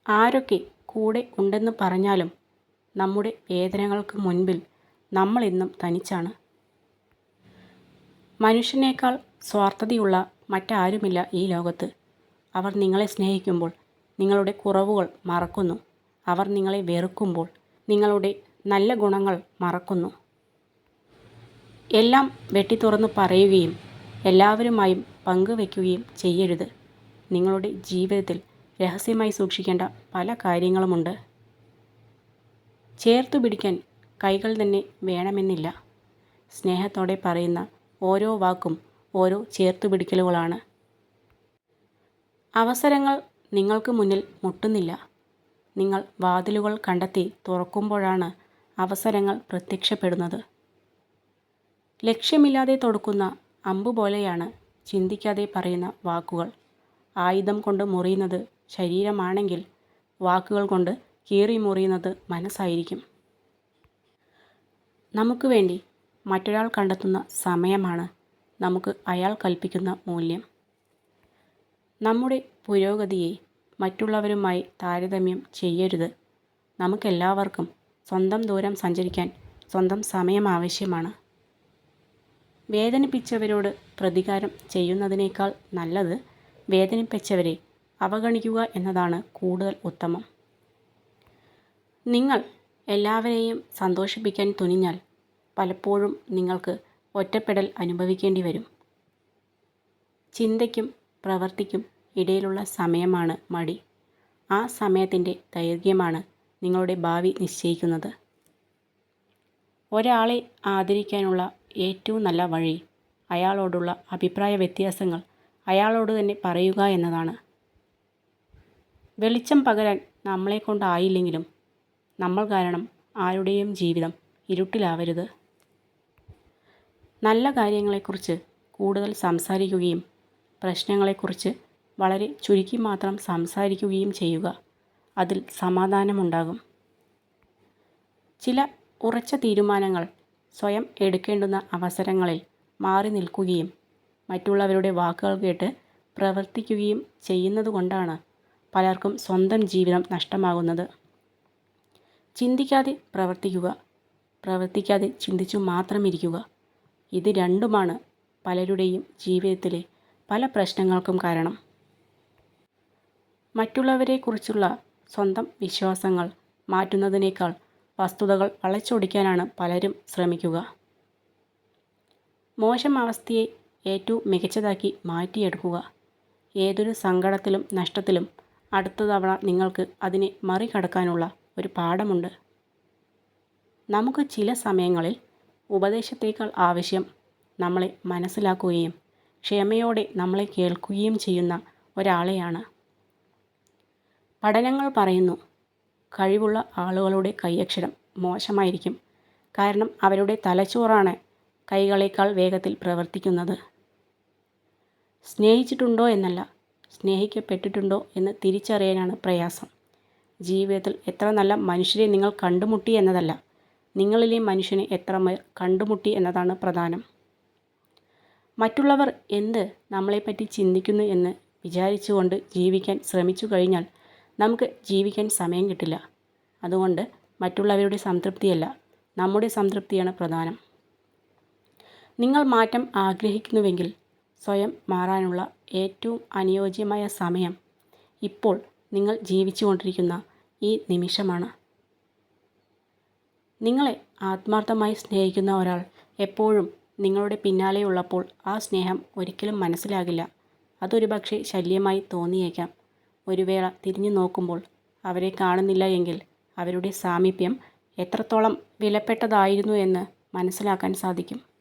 ആരൊക്കെ കൂടെ ഉണ്ടെന്ന് പറഞ്ഞാലും നമ്മുടെ വേദനകൾക്ക് മുൻപിൽ നമ്മളിന്നും തനിച്ചാണ്. മനുഷ്യനേക്കാൾ സ്വാർത്ഥതയുള്ള മറ്റാരുമില്ല ഈ ലോകത്ത്. അവർ നിങ്ങളെ സ്നേഹിക്കുമ്പോൾ നിങ്ങളുടെ കുറവുകൾ മറക്കുന്നു. അവർ നിങ്ങളെ വെറുക്കുമ്പോൾ നിങ്ങളുടെ നല്ല ഗുണങ്ങൾ മറക്കുന്നു. എല്ലാം വെട്ടിത്തുറന്ന് പറയുകയും എല്ലാവരുമായും പങ്കുവെക്കുകയും ചെയ്യരുത്. നിങ്ങളുടെ ജീവിതത്തിൽ രഹസ്യമായി സൂക്ഷിക്കേണ്ട പല കാര്യങ്ങളുമുണ്ട്. ചേർത്തു പിടിക്കാൻ കൈകൾ തന്നെ വേണമെന്നില്ല. സ്നേഹത്തോടെ പറയുന്ന ഓരോ വാക്കും ഓരോ ചേർത്തുപിടിക്കലുകളാണ്. അവസരങ്ങൾ നിങ്ങൾക്ക് മുന്നിൽ മുട്ടുന്നില്ല. നിങ്ങൾ വാതിലുകൾ കണ്ടെത്തി തുറക്കുമ്പോഴാണ് അവസരങ്ങൾ പ്രത്യക്ഷപ്പെടുന്നത്. ലക്ഷ്യമില്ലാതെ തൊടുക്കുന്ന അമ്പ് പോലെയാണ് ചിന്തിക്കാതെ പറയുന്ന വാക്കുകൾ. ആയുധം കൊണ്ട് മുറിയുന്നത് ശരീരമാണെങ്കിൽ വാക്കുകൾ കൊണ്ട് കീറി മുറിയുന്നത് മനസ്സായിരിക്കും. നമുക്ക് വേണ്ടി മറ്റൊരാൾ കണ്ടെത്തുന്ന സമയമാണ് നമുക്ക് അയാൾ കൽപ്പിക്കുന്ന മൂല്യം. നമ്മുടെ പുരോഗതിയെ മറ്റുള്ളവരുമായി താരതമ്യം ചെയ്യരുത്. നമുക്കെല്ലാവർക്കും സ്വന്തം ദൂരം സഞ്ചരിക്കാൻ സ്വന്തം സമയം ആവശ്യമാണ്. വേദനിപ്പിച്ചവരോട് പ്രതികാരം ചെയ്യുന്നതിനേക്കാൾ നല്ലത് വേദനിപ്പിച്ചവരെ അവഗണിക്കുക എന്നതാണ് കൂടുതൽ ഉത്തമം. നിങ്ങൾ എല്ലാവരെയും സന്തോഷിപ്പിക്കാൻ തുനിഞ്ഞാൽ പലപ്പോഴും നിങ്ങൾക്ക് ഒറ്റപ്പെടൽ അനുഭവിക്കേണ്ടി വരും. ചിന്തയ്ക്കും പ്രവൃത്തിക്കും ഇടയിലുള്ള സമയമാണ് മടി. ആ സമയത്തിൻ്റെ ദൈർഘ്യമാണ് നിങ്ങളുടെ ഭാവി നിശ്ചയിക്കുന്നത്. ഒരാളെ ആദരിക്കാനുള്ള ഏറ്റവും നല്ല വഴി അയാളോടുള്ള അഭിപ്രായ വ്യത്യാസങ്ങൾ അയാളോട് തന്നെ പറയുക എന്നതാണ്. വെളിച്ചം പകരാൻ നമ്മളെക്കൊണ്ടായില്ലെങ്കിലും നമ്മൾ കാരണം ആരുടെയും ജീവിതം ഇരുട്ടിലാവരുത്. നല്ല കാര്യങ്ങളെക്കുറിച്ച് കൂടുതൽ സംസാരിക്കുകയും പ്രശ്നങ്ങളെക്കുറിച്ച് വളരെ ചുരുക്കി മാത്രം സംസാരിക്കുകയും ചെയ്യുക. അതിൽ സമാധാനമുണ്ടാകും. ചില ഉറച്ച തീരുമാനങ്ങൾ സ്വയം എടുക്കേണ്ടുന്ന അവസരങ്ങളിൽ മാറി നിൽക്കുകയും മറ്റുള്ളവരുടെ വാക്കുകൾ കേട്ട് പ്രവർത്തിക്കുകയും ചെയ്യുന്നതുകൊണ്ടാണ് പലർക്കും സ്വന്തം ജീവിതം നഷ്ടമാകുന്നത്. ചിന്തിക്കാതെ പ്രവർത്തിക്കുക, പ്രവർത്തിക്കാതെ ചിന്തിച്ചു മാത്രം ഇരിക്കുക. ഇത് രണ്ടുമാണ് പലരുടെയും ജീവിതത്തിലെ പല പ്രശ്നങ്ങൾക്കും കാരണം. മറ്റുള്ളവരെക്കുറിച്ചുള്ള സ്വന്തം വിശ്വാസങ്ങൾ മാറ്റുന്നതിനേക്കാൾ വസ്തുതകൾ വളച്ചൊടിക്കാനാണ് പലരും ശ്രമിക്കുക. മോശം അവസ്ഥയെ ഏറ്റവും മികച്ചതാക്കി മാറ്റിയെടുക്കുക. ഏതൊരു സങ്കടത്തിലും നഷ്ടത്തിലും അടുത്ത തവണ നിങ്ങൾക്ക് അതിനെ മറികടക്കാനുള്ള ഒരു പാഠമുണ്ട്. നമുക്ക് ചില സമയങ്ങളിൽ ഉപദേശത്തേക്കാൾ ആവശ്യം നമ്മളെ മനസ്സിലാക്കുകയും ക്ഷമയോടെ നമ്മളെ കേൾക്കുകയും ചെയ്യുന്ന ഒരാളെയാണ്. പഠനങ്ങൾ പറയുന്നു, കഴിവുള്ള ആളുകളുടെ കൈയക്ഷരം മോശമായിരിക്കും. കാരണം അവരുടെ തലച്ചോറാണ് കൈകളേക്കാൾ വേഗത്തിൽ പ്രവർത്തിക്കുന്നത്. സ്നേഹിച്ചിട്ടുണ്ടോ എന്നല്ല, സ്നേഹിക്കപ്പെട്ടിട്ടുണ്ടോ എന്ന് തിരിച്ചറിയാനാണ് പ്രയാസം. ജീവിതത്തിൽ എത്ര നല്ല മനുഷ്യരെ നിങ്ങൾ കണ്ടുമുട്ടി എന്നതല്ല, നിങ്ങളിലെ മനുഷ്യനെ എത്ര പേർ കണ്ടുമുട്ടി എന്നതാണ് പ്രധാനം. മറ്റുള്ളവർ എന്ത് നമ്മളെപ്പറ്റി ചിന്തിക്കുന്നു എന്ന് വിചാരിച്ചുകൊണ്ട് ജീവിക്കാൻ ശ്രമിച്ചു കഴിഞ്ഞാൽ നമുക്ക് ജീവിക്കാൻ സമയം കിട്ടില്ല. അതുകൊണ്ട് മറ്റുള്ളവരുടെ സംതൃപ്തിയല്ല, നമ്മുടെ സംതൃപ്തിയാണ് പ്രധാനം. നിങ്ങൾ മാറ്റം ആഗ്രഹിക്കുന്നുവെങ്കിൽ സ്വയം മാറാനുള്ള ഏറ്റവും അനുയോജ്യമായ സമയം ഇപ്പോൾ നിങ്ങൾ ജീവിച്ചുകൊണ്ടിരിക്കുന്ന ഈ നിമിഷമാണ്. നിങ്ങളെ ആത്മാർത്ഥമായി സ്നേഹിക്കുന്ന ഒരാൾ എപ്പോഴും നിങ്ങളുടെ പിന്നാലെ ഉള്ളപ്പോൾ ആ സ്നേഹം ഒരിക്കലും മനസ്സിലാകില്ല. അതൊരു പക്ഷേ ശല്യമായി തോന്നിയേക്കാം. ഒരു വേള തിരിഞ്ഞു നോക്കുമ്പോൾ അവരെ കാണുന്നില്ല എങ്കിൽ അവരുടെ സാമീപ്യം എത്രത്തോളം വിലപ്പെട്ടതായിരുന്നു എന്ന് മനസ്സിലാക്കാൻ സാധിക്കും.